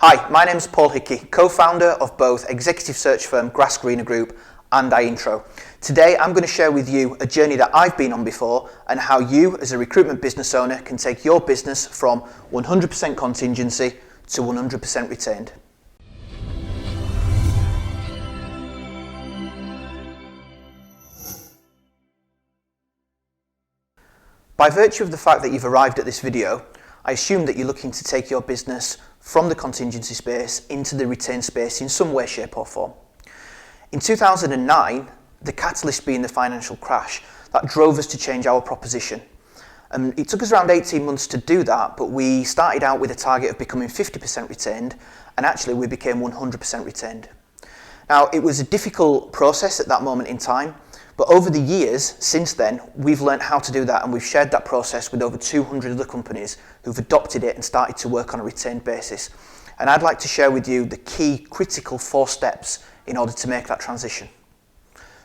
Hi, my name's Paul Hickey, co-founder of both executive search firm Grass Greener Group and iIntro. Today I'm going to share with you a journey that I've been on before and how you as a recruitment business owner can take your business from 100% contingency to 100% retained. By virtue of the fact that you've arrived at this video, I assume that you're looking to take your business from the contingency space into the retained space in some way, shape or form. In 2009, the catalyst being the financial crash, that drove us to change our proposition. It took us around 18 months to do that, but we started out with a target of becoming 50% retained, and actually we became 100% retained. Now, it was a difficult process at that moment in time, but over the years since then, we've learned how to do that, and we've shared that process with over 200 other companies who've adopted it and started to work on a retained basis. And I'd like to share with you the key critical 4 steps in order to make that transition.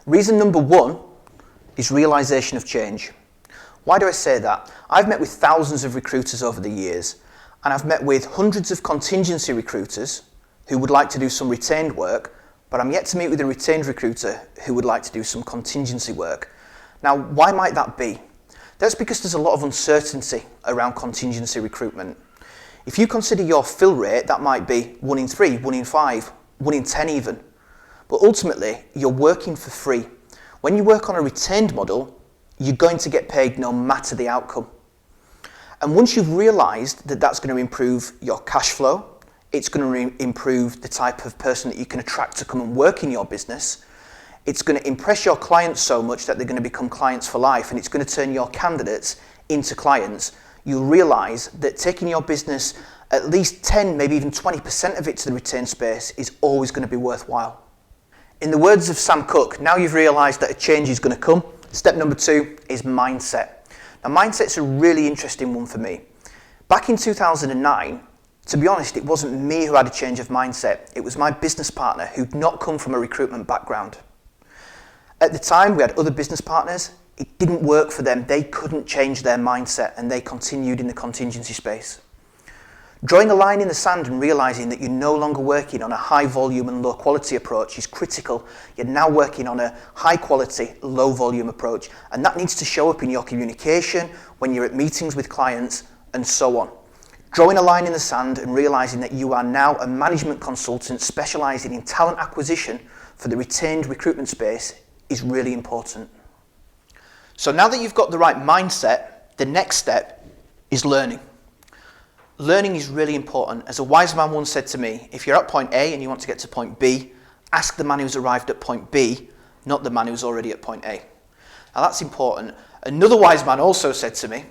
Reason number 1 is realization of change. Why do I say that? I've met with thousands of recruiters over the years, and I've met with hundreds of contingency recruiters who would like to do some retained work, but I'm yet to meet with a retained recruiter who would like to do some contingency work. Now, why might that be? That's because there's a lot of uncertainty around contingency recruitment. If you consider your fill rate, that might be 1 in 3, 1 in 5, 1 in 10 even. But ultimately, you're working for free. When you work on a retained model, you're going to get paid no matter the outcome. And once you've realised that that's going to improve your cash flow, it's going to improve the type of person that you can attract to come and work in your business. It's going to impress your clients so much that they're going to become clients for life, and it's going to turn your candidates into clients. You'll realise that taking your business at least 10, maybe even 20% of it to the retained space is always going to be worthwhile. In the words of Sam Cooke, now you've realised that a change is going to come, step number 2 is mindset. Now, mindset's a really interesting one for me. Back in 2009, to be honest, it wasn't me who had a change of mindset. It was my business partner who'd not come from a recruitment background. At the time, we had other business partners. It didn't work for them. They couldn't change their mindset, and they continued in the contingency space. Drawing a line in the sand and realising that you're no longer working on a high volume and low quality approach is critical. You're now working on a high quality, low volume approach, and that needs to show up in your communication, when you're at meetings with clients, and so on. Drawing a line in the sand and realising that you are now a management consultant specialising in talent acquisition for the retained recruitment space is really important. So now that you've got the right mindset, the next step is learning. Learning is really important. As a wise man once said to me, if you're at point A and you want to get to point B, ask the man who's arrived at point B, not the man who's already at point A. Now that's important. Another wise man also said to me,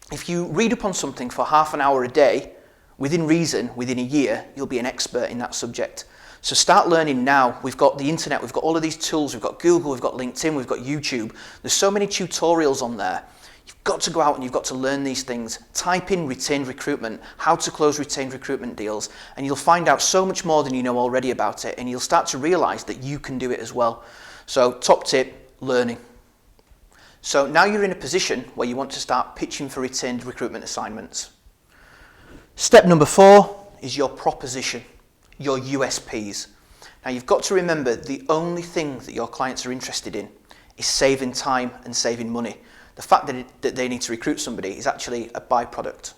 if you read up on something for half an hour a day, within reason, within a year, you'll be an expert in that subject. So start learning now. We've got the internet, we've got all of these tools, we've got Google, we've got LinkedIn, we've got YouTube. There's so many tutorials on there. You've got to go out and you've got to learn these things. Type in retained recruitment, how to close retained recruitment deals, and you'll find out so much more than you know already about it, and you'll start to realise that you can do it as well. So top tip, learning. So now you're in a position where you want to start pitching for retained recruitment assignments. Step number 4 is your proposition, your USPs. Now you've got to remember the only thing that your clients are interested in is saving time and saving money. The fact that they need to recruit somebody is actually a byproduct.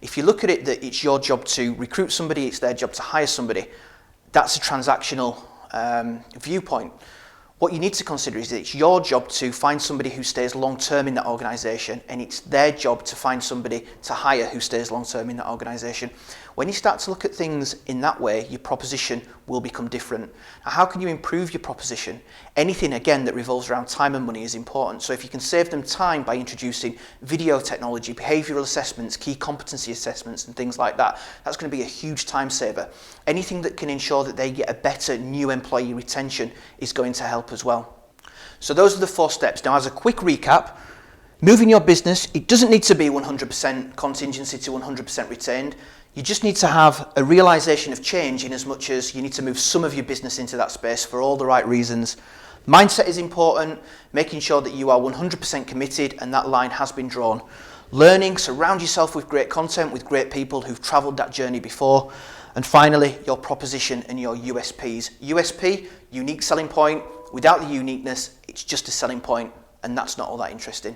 If you look at it that it's your job to recruit somebody, it's their job to hire somebody, that's a transactional viewpoint. What you need to consider is that it's your job to find somebody who stays long term in that organisation, and it's their job to find somebody to hire who stays long term in that organisation. When you start to look at things in that way, your proposition will become different. Now, how can you improve your proposition? Anything, again, that revolves around time and money is important. So if you can save them time by introducing video technology, behavioural assessments, key competency assessments and things like that, that's going to be a huge time saver. Anything that can ensure that they get a better new employee retention is going to help as well. So those are the 4 steps. Now, as a quick recap, moving your business, it doesn't need to be 100% contingency to 100% retained. You just need to have a realisation of change in as much as you need to move some of your business into that space for all the right reasons. Mindset is important, making sure that you are 100% committed and that line has been drawn. Learning, surround yourself with great content, with great people who've travelled that journey before. And finally, your proposition and your USPs. USP, unique selling point. Without the uniqueness, it's just a selling point, and that's not all that interesting.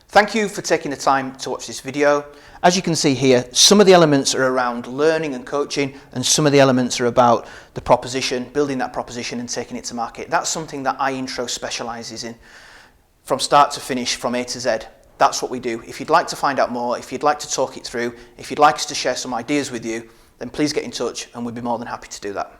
Thank you for taking the time to watch this video. As you can see here, some of the elements are around learning and coaching, and some of the elements are about the proposition, building that proposition and taking it to market. That's something that iIntro specialises in. From start to finish, from A to Z, that's what we do. If you'd like to find out more, if you'd like to talk it through, if you'd like us to share some ideas with you, then please get in touch and we'd be more than happy to do that.